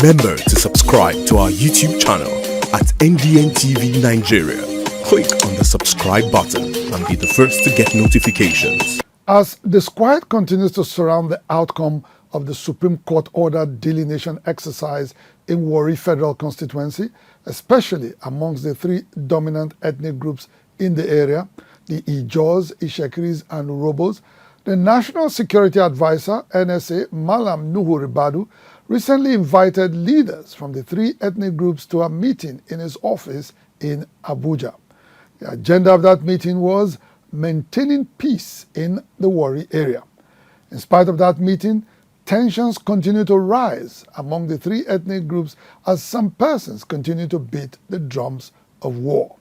Remember to subscribe to our YouTube channel at NDN TV Nigeria. Click on the subscribe button and be the first to get notifications. As disquiet continues to surround the outcome of the Supreme Court ordered delineation exercise in Warri Federal Constituency, especially amongst the three dominant ethnic groups in the area, the Ijors, Ishekiris, and Urhobos, the National Security Advisor, NSA, Malam Nuhu Ribadu, recently invited leaders from the three ethnic groups to a meeting in his office in Abuja. The agenda of that meeting was maintaining peace in the Warri area. In spite of that meeting, tensions continue to rise among the three ethnic groups as some persons continue to beat the drums of war.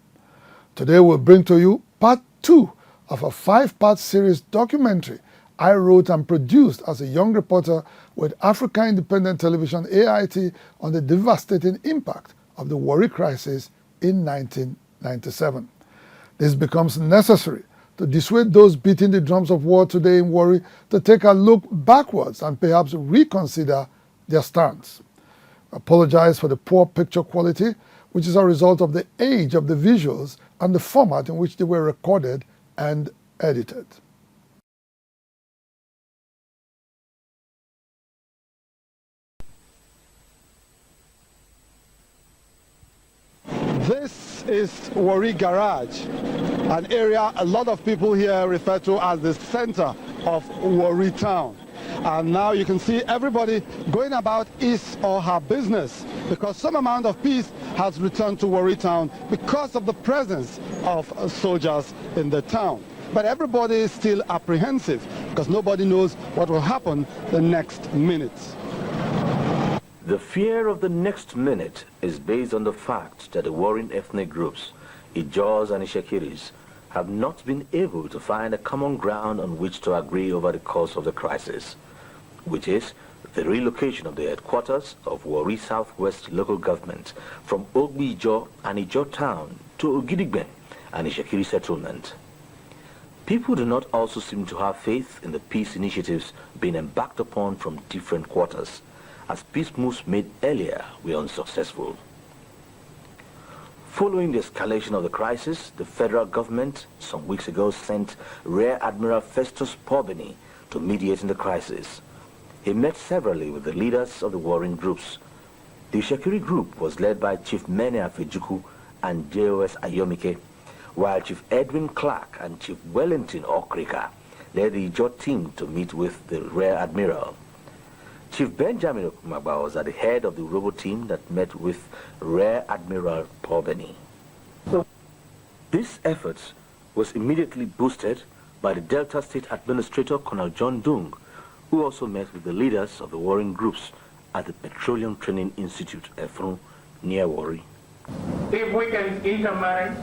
Today we'll bring to you part 2 of a 5-part series documentary I wrote and produced as a young reporter with Africa Independent Television AIT on the devastating impact of the Warri crisis in 1997. This becomes necessary to dissuade those beating the drums of war today in Warri to take a look backwards and perhaps reconsider their stance. I apologize for the poor picture quality, which is a result of the age of the visuals and the format in which they were recorded and edited. This is Warri Garage, an area a lot of people here refer to as the center of Warri town. And now you can see everybody going about his or her business because some amount of peace has returned to Warri town because of the presence of soldiers in the town. But everybody is still apprehensive because nobody knows what will happen the next minute. The fear of the next minute is based on the fact that the warring ethnic groups, Ijors and Ishekiris, have not been able to find a common ground on which to agree over the cause of the crisis, which is the relocation of the headquarters of Warri Southwest local government from Ogbi Ijo and Ijo town to Ogidigben and Ishekiri settlement. People do not also seem to have faith in the peace initiatives being embarked upon from different quarters, as peace moves made earlier were unsuccessful. Following the escalation of the crisis, the federal government some weeks ago sent Rear Admiral Festus Pobeni to mediate in the crisis. He met severally with the leaders of the warring groups. The Ishekiri group was led by Chief Mene Afejuku and JOS Ayomike, while Chief Edwin Clark and Chief Wellington Okrika led the Ijo team to meet with the Rear Admiral. Chief Benjamin Okumagba was at the head of the Urhobo team that met with Rear Admiral Pobeni. This effort was immediately boosted by the Delta State Administrator Colonel John Dung, who also met with the leaders of the warring groups at the Petroleum Training Institute, Efrun, near Warri. If we can intermarry,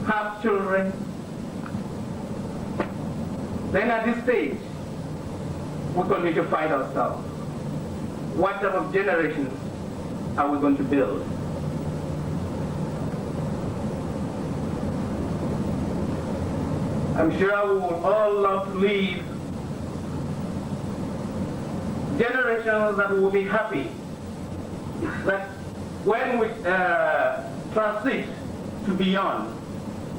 have children, then at this stage, we continue to find ourselves. What type of generations are we going to build? I'm sure we will all love to leave generations that will be happy, that when we transit to beyond,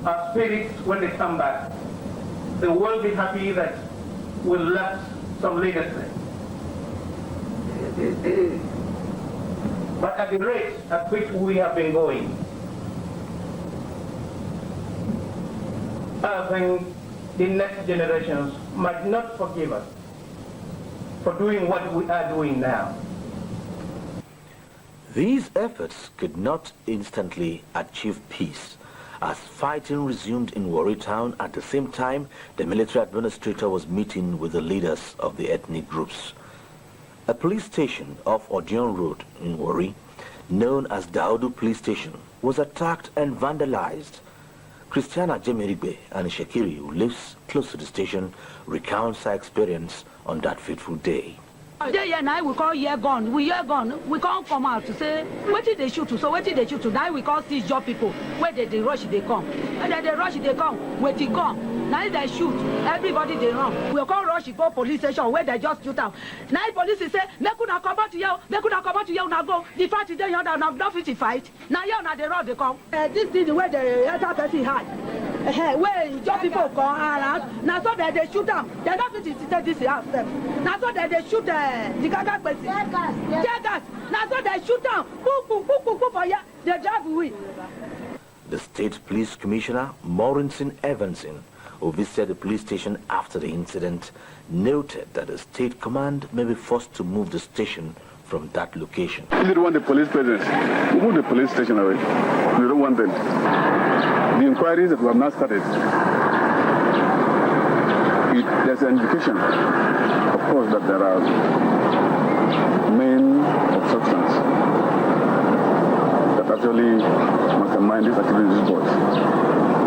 our spirits, when they come back, they will be happy that we left some legacy. But at the rate at which we have been going, I think the next generations might not forgive us for doing what we are doing now. These efforts could not instantly achieve peace, as fighting resumed in Warri town. At the same time, the military administrator was meeting with the leaders of the ethnic groups. A police station off Odion Road in Warri, known as Daudu Police Station, was attacked and vandalized. Christiana Jemerigbe, an Ishekiri who lives close to the station, recounts her experience on that fateful day. Day and night we call year gone. We can't come out to say what did they shoot to, so what did they shoot to? Now we call these job people. Where did they rush they come? And then they rush they come, where they come. Now they shoot. Everybody they run. We call rush go police station where they just shoot out. Now police say, make una come back to you. Make una come back to you. Now go. The fight is there. You not fit to fight. Now you now they run. They come. This is where the other person hide. Where just people come around. Now so that they shoot them. They not fit to take this house. Now so that they shoot the gaga person. Tear gas. Now so they shoot them. Poo for ya. They drive away. The State Police Commissioner, Maureenson Evanson, who visited the police station after the incident, noted that the state command may be forced to move the station from that location. We don't want the police presence. We move the police station away. We don't want them. The inquiries that we have not started, there's an indication, of course, that there are men of substance that actually mastermind these activities, these boys.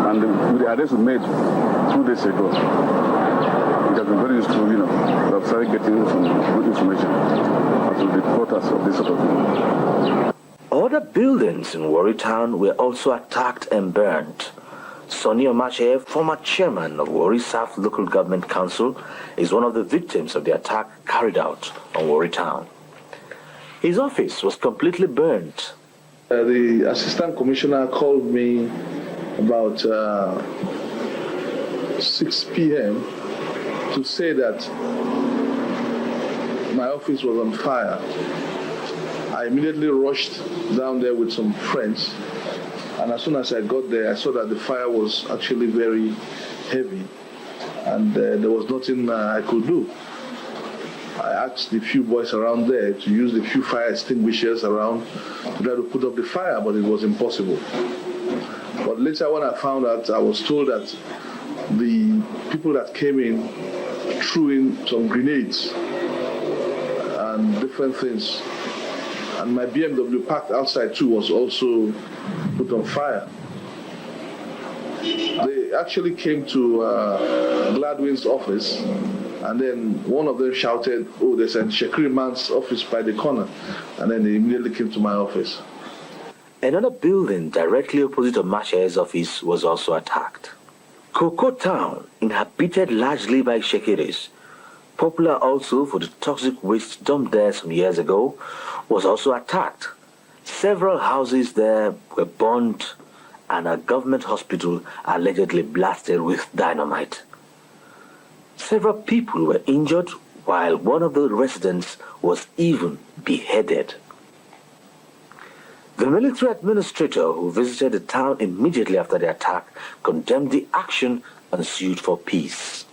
And with the arrest we made 2 days ago, it has been very useful, we have started getting some good information as to the quarters of this sort of thing. Other buildings in Warri town were also attacked and burned. Sonny Omache, former chairman of Warri South Local Government Council, is one of the victims of the attack carried out on Warri town. His office was completely burned. The assistant commissioner called me about 6 p.m. to say that my office was on fire. I immediately rushed down there with some friends, and as soon as I got there, I saw that the fire was actually very heavy, and there was nothing I could do. I asked the few boys around there to use the few fire extinguishers around to try to put up the fire, but it was impossible. But later when I found out, I was told that the people that came in threw in some grenades and different things. And my BMW parked outside too was also put on fire. They actually came to Gladwin's office, and then one of them shouted, "Oh, there's a Shekiri man's office by the corner." And then they immediately came to my office. Another building directly opposite Omache's office was also attacked. Cocoa Town, inhabited largely by Shekiris, popular also for the toxic waste dumped there some years ago, was also attacked. Several houses there were burned and a government hospital allegedly blasted with dynamite. Several people were injured, while one of the residents was even beheaded. The military administrator who visited the town immediately after the attack condemned the action and sued for peace.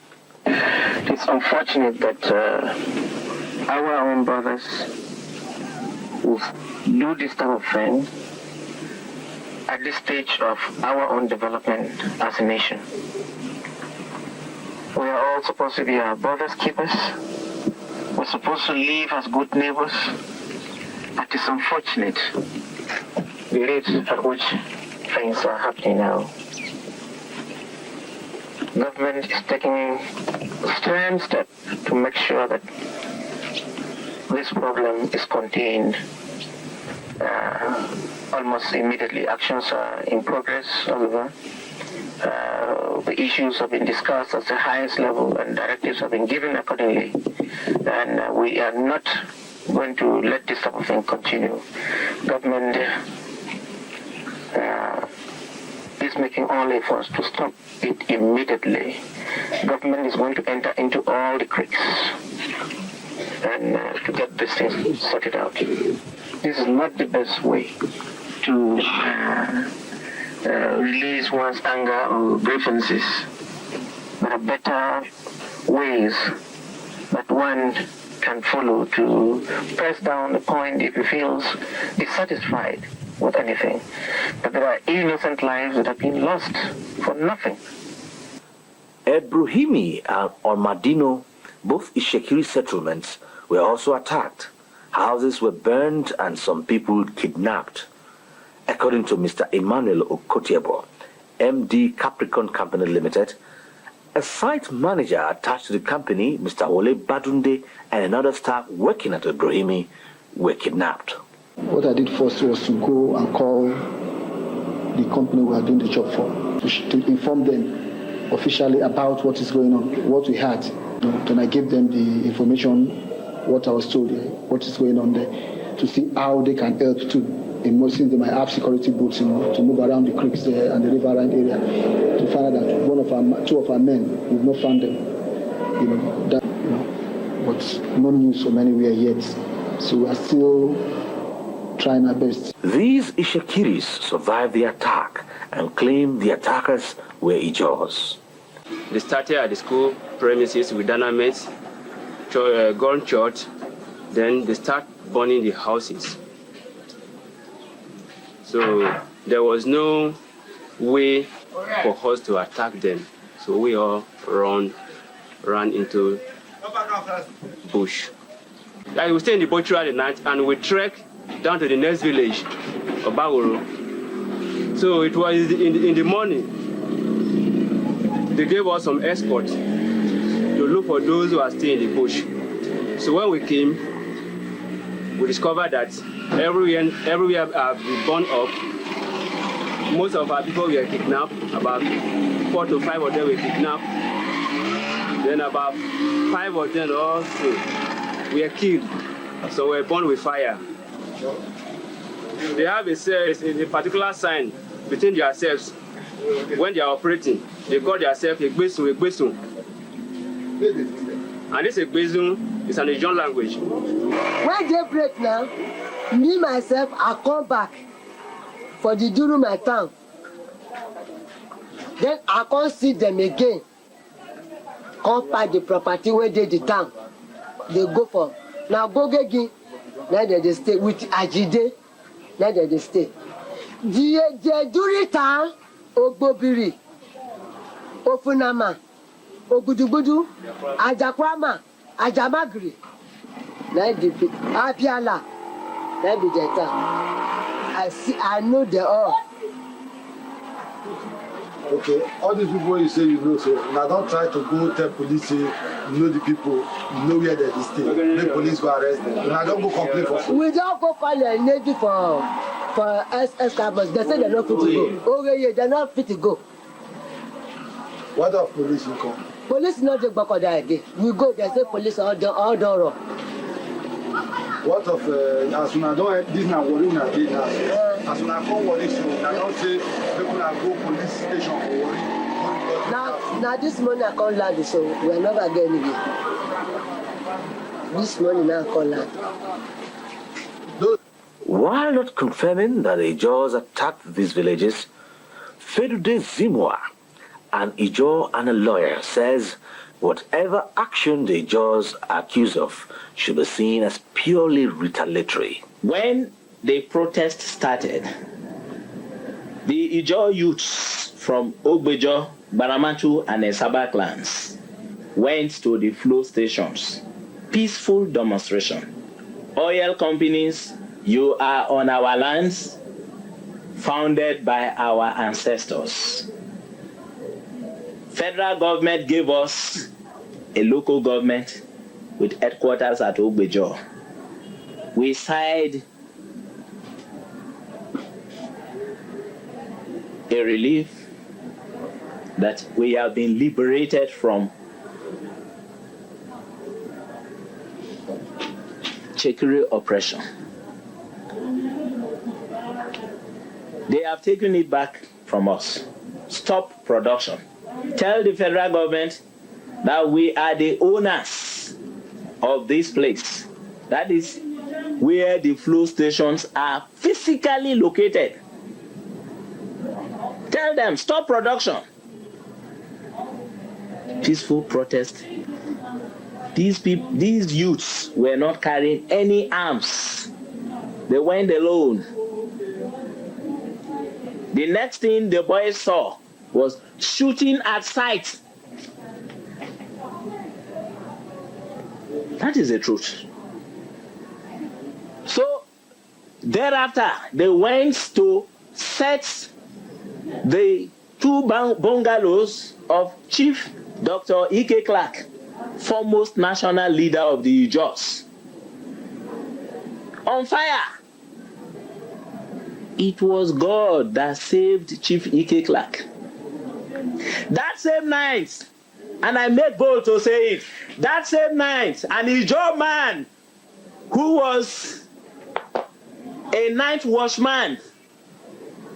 It's unfortunate that our own brothers who do this type of thing at this stage of our own development as a nation. We are all supposed to be our brothers' keepers. We're supposed to live as good neighbors. But it's unfortunate the rate at which things are happening now. Government is taking stern steps to make sure that this problem is contained almost immediately. Actions are in progress, however. The issues have been discussed at the highest level and directives have been given accordingly. And we are not going to let this type of thing continue. Government is making all efforts to stop it immediately. Government is going to enter into all the creeks and to get this thing sorted out. This is not the best way to release one's anger or grievances. There are better ways that one can follow to press down the point if he feels dissatisfied with anything. But there are innocent lives that have been lost for nothing. At Bruhimi and Ormadino, both Ishekiri settlements were also attacked. Houses were burned and some people kidnapped. According to Mr. Emmanuel Okotiebo, MD Capricorn Company Limited, a site manager attached to the company, Mr. Wole Badunde, and another staff working at Bruhimi were kidnapped. What I did first was to go and call the company we are doing the job for, to inform them officially about what is going on, what we had. Then I gave them the information, what I was told, what is going on there, to see how they can help too. In most things, they might have security boats, to move around the creeks there and the riverine area, to find out that two of our men, we've not found them. But no news from anywhere yet. So we are still trying our best. These Ishakiris survived the attack and claimed the attackers were Ijaws. They started at the school premises with dynamite, gunshot, then they start burning the houses. So there was no way for us to attack them. So we all ran into bush. Like we stay in the boat throughout the night and we trek down to the next village, Obagoro. So it was in the morning. They gave us some escort to look for those who are still in the bush. So when we came, we discovered that everywhere have been burned up. Most of our people were kidnapped. About 4 to 5 of them were kidnapped. Then about 5 of them also were killed. So we were burned with fire. They have a particular sign between themselves when they are operating. They call themselves a Gbesun. And this Gbesun is an Ijaw language. When they break now, me myself, I come back for the Duru my town. Then I can't see them again. Come pack the property where they the town. They go for now go again. Now they stay with Ajide. Now they stay. The Duru town, Ogbobiri, Ofunama, Ogudugudu, Ajakwama, Ajamagri. Now the Apiala. That be the time. I know they all. Okay, all these people you say you know, so now don't try to go tell police say you know the people, you know where they stay. Make police go arrest them. Now don't go complain for food. We don't go call the Navy for escapers. They say they're not fit to go. Oh yeah, they're not fit to go. What of police you come? Police not the back of that again. We go, they say police all done wrong. What of as soon as don't this now Warri na dey now. As soon as come Warri so now don't say people na go police station for Warri. Now this morning I call land so we are never getting it. This morning now I call land. While not confirming that the Ijaws attacked these villages, Fedude Zimwa, an Ijaw and a lawyer, says whatever action the Ijaws are accused of should be seen as purely retaliatory. When the protest started, the Ijaw youths from Ogbejo, Baramatu, and Esaba clans went to the flow stations. Peaceful demonstration. Oil companies, you are on our lands, founded by our ancestors. Federal government gave us a local government with headquarters at Ogbejo. We signed a relief that we have been liberated from Chekiri oppression. They have taken it back from us. Stop production. Tell the federal government that we are the owners of this place. That is where the flow stations are physically located. Tell them, stop production. Peaceful protest. These youths were not carrying any arms. They went alone. The next thing the boys saw was shooting at sight. That is the truth. So thereafter, they went to set the 2 bungalows of Chief Dr. Ike Clark, foremost national leader of the Ijaws, on fire. It was God that saved Chief Ike Clark. That same night, and I make bold to say it, that same night, an Ijaw man who was a night watchman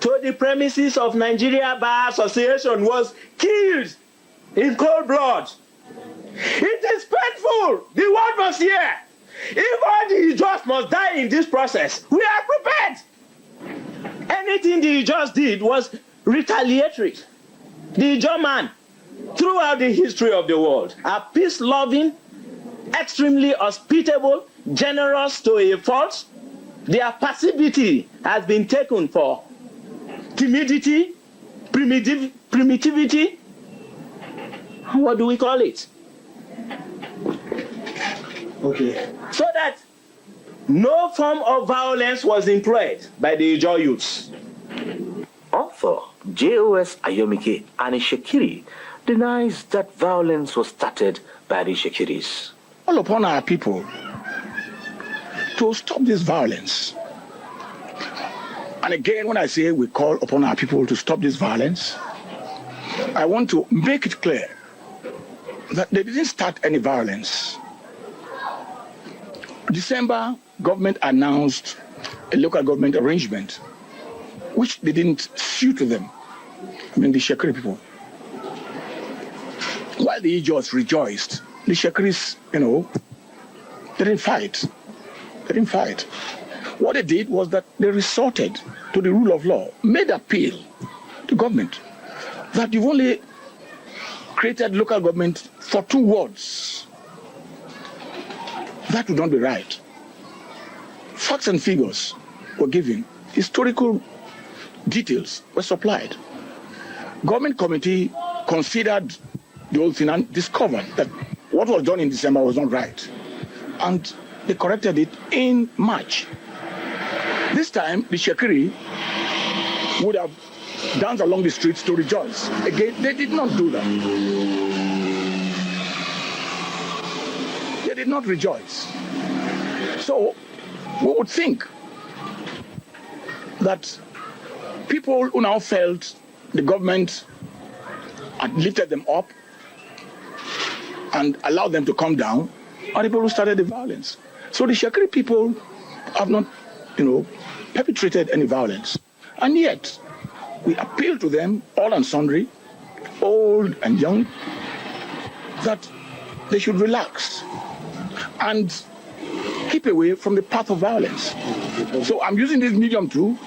to the premises of Nigeria Bar Association was killed in cold blood. It is painful. The word was here. If all the Ijaws must die in this process, we are prepared. Anything the Ijaws did was retaliatory. The Ijaw man, throughout the history of the world, are peace-loving, extremely hospitable, generous to a fault. Their passivity has been taken for timidity, primitivity. What do we call it? Okay. So that no form of violence was employed by the Ijaw youths. Author J.O.S. Ayomike Anishekiri denies that violence was started by the Shekiris. Call upon our people to stop this violence. And again, when I say we call upon our people to stop this violence, I want to make it clear that they didn't start any violence. December, government announced a local government arrangement, which they didn't suit them. I mean, the Shekiri people. While the Ijaws rejoiced, the Shekiris, they didn't fight. They didn't fight. What they did was that they resorted to the rule of law, made appeal to government that you've only created local government for 2 wards. That would not be right. Facts and figures were given. Historical details were supplied. Government committee considered the whole thing and discovered that what was done in December was not right. And they corrected it in March. This time, the Shekiri would have danced along the streets to rejoice. Again, they did not do that. They did not rejoice. So, we would think that people who now felt the government had lifted them up and allowed them to come down are the people who started the violence. So the Shekiri people have not, perpetrated any violence. And yet, we appeal to them, all and sundry, old and young, that they should relax and keep away from the path of violence. So I'm using this medium to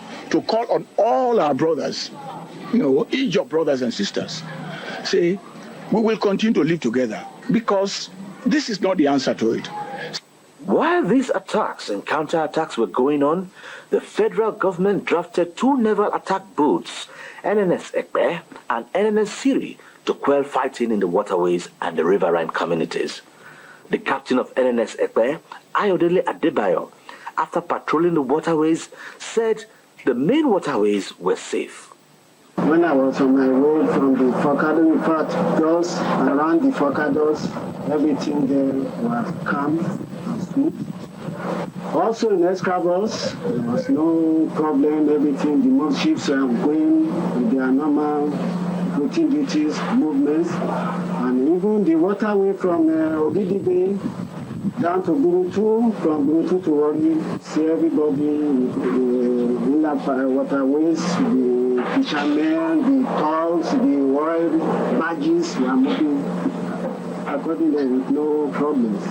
call on all our brothers, Ijaw brothers and sisters, say, we will continue to live together because this is not the answer to it. While these attacks and counterattacks were going on, the federal government drafted 2 naval attack boats, NNS Ekpe and NNS Siri, to quell fighting in the waterways and the riverine communities. The captain of NNS Ekpe, Ayodele Adebayo, after patrolling the waterways, said the main waterways were safe. When I was on my road from the Focado, in fact, just around the Focados, everything there was calm and smooth. Also in Escravos, there was no problem, everything, the most ships are going with their normal routine duties, movements, and even the waterway from Ogidi Bay down to Burutu, from Burutu to Warri, see everybody in the waterways, the fishermen, the tolls, the oil barges were moving accordingly with no problems.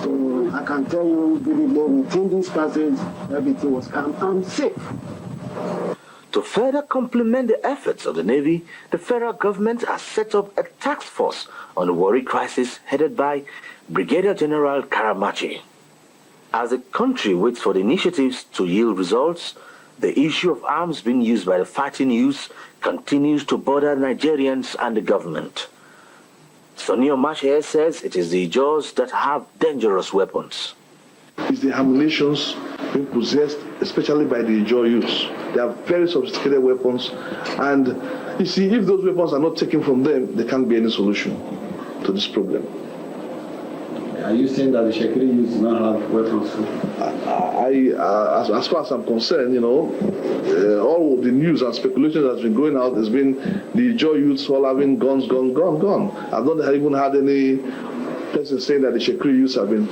So I can tell you, vividly, within this passage, everything was calm and safe. To further complement the efforts of the Navy, the federal government has set up a task force on the Warri crisis headed by Brigadier General Karamachi. As the country waits for the initiatives to yield results, the issue of arms being used by the fighting youths continues to bother Nigerians and the government. Sonny Omashe says it is the Ijaws that have dangerous weapons. It's the ammunitions being possessed, especially by the Ijaw youths. They have very sophisticated weapons, and you see, if those weapons are not taken from them, there can't be any solution to this problem. Are you saying that the Shekiri youth do not have weapons? As far as I'm concerned, all the news and speculation that's been going out has been the Ijaw youths all having guns. I've not even had any person saying that the Shekiri youths have been,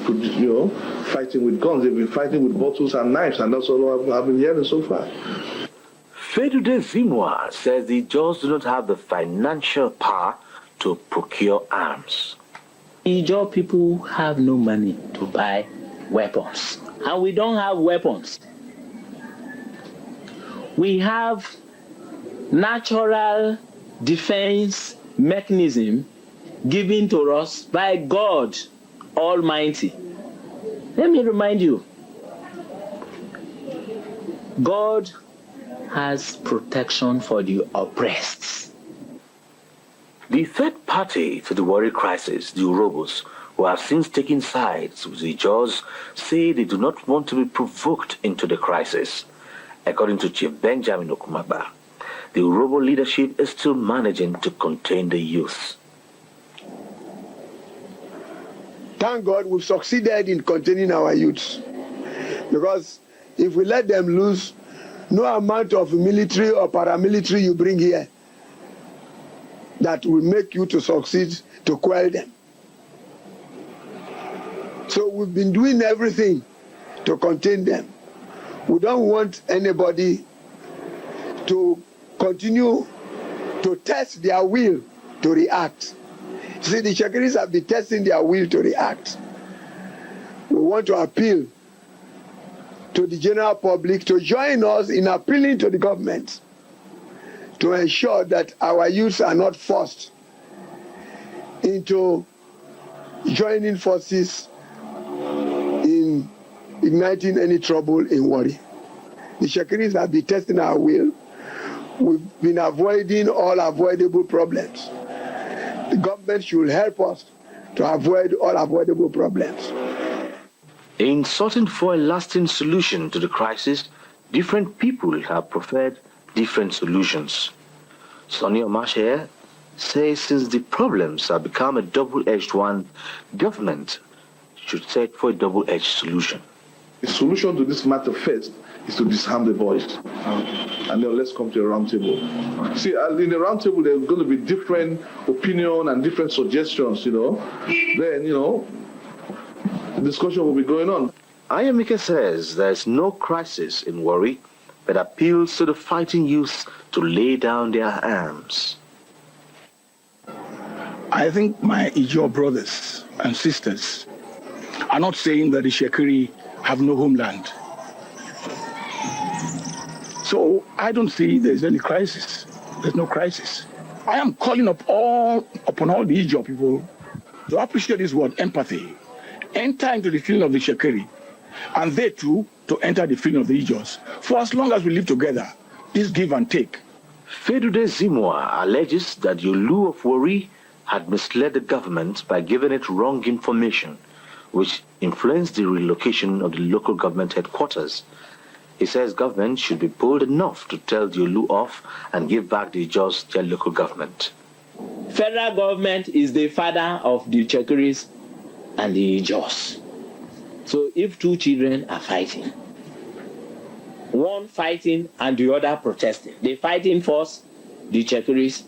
fighting with guns. They've been fighting with bottles and knives, and that's all I've been hearing so far. Fedude Zimwa says the Ijaws do not have the financial power to procure arms. Ijaw people have no money to buy weapons, and we don't have weapons. We have natural defense mechanism given to us by God Almighty. Let me remind you, God has protection for the oppressed. The third party to the Warri crisis, the Urhobos, who have since taken sides with the Ijaws, say they do not want to be provoked into the crisis. According to Chief Benjamin Okumagba, the Urhobo leadership is still managing to contain the youth. Thank God we've succeeded in containing our youths. Because if we let them loose, no amount of military or paramilitary you bring here that will make you to succeed to quell them. So we've been doing everything to contain them. We don't want anybody to continue to test their will to react. See, the Shekiris have been testing their will to react. We want to appeal to the general public to join us in appealing to the government to ensure that our youths are not forced into joining forces in igniting any trouble in Warri. The Shekiris have been testing our will. We've been avoiding all avoidable problems. The government should help us to avoid all avoidable problems. In searching for a lasting solution to the crisis, different people have preferred different solutions. Sonny Omashe says since the problems have become a double-edged one, government should search for a double-edged solution. The solution to this matter first is to disarm the boys. And then let's come to a round table. See, in the round table, there's going to be different opinion and different suggestions, Then, discussion will be going on. Ayamike says there is no crisis in Warri, but appeals to the fighting youth to lay down their arms. I think my Ijaw brothers and sisters are not saying that the Shekiri have no homeland. So I don't see there's any crisis. There's no crisis. I am calling upon all the Ijaw people to appreciate this word, empathy. Enter into the feeling of the Shekiri, and they too to enter the feeling of the Ijaws. For as long as we live together, this give and take. Fedude Zimwa alleges that the Olu of Warri had misled the government by giving it wrong information, which influenced the relocation of the local government headquarters. He says government should be bold enough to tell the Olu off and give back the Ijaws their local government. Federal government is the father of the Shekiris and the Ijaws. So if two children are fighting, one fighting and the other protesting, the fighting force, the Shekiris,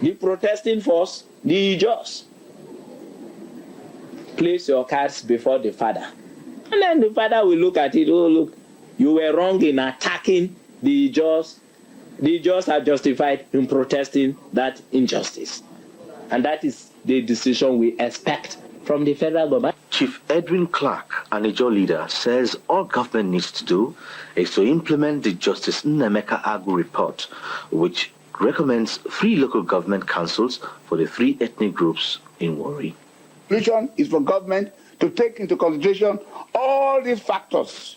the protesting force, the Ijaws. Place your cards before the father. And then the father will look at it, oh look, you were wrong in attacking the Ijaws. The Ijaws are justified in protesting that injustice. And that is the decision we expect from the federal government. Chief Edwin Clark, an Ijaw leader, says all government needs to do is to implement the Justice Nnemeka Agu report, which recommends 3 local government councils for the 3 ethnic groups in Warri. The solution is for government to take into consideration all these factors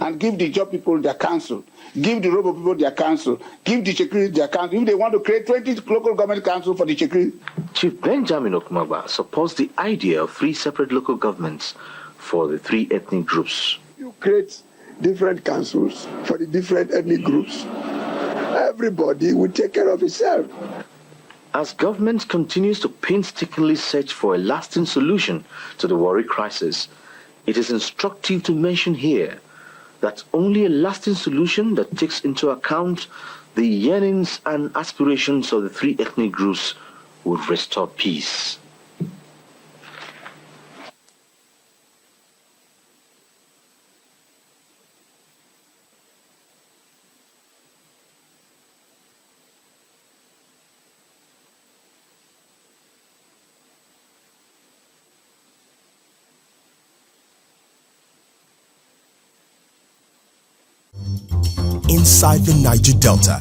and give the Ijaw people their council, give the Urhobo people their council, give the Shekiri their council. If they want to create 20 local government council for the Shekiri. Chief Benjamin Okumagba supports the idea of 3 separate local governments for the 3 ethnic groups. You create different councils for the different ethnic groups. Everybody will take care of itself. As government continues to painstakingly search for a lasting solution to the Warri crisis, it is instructive to mention here that only a lasting solution that takes into account the yearnings and aspirations of the three ethnic groups would restore peace. Inside the Niger Delta,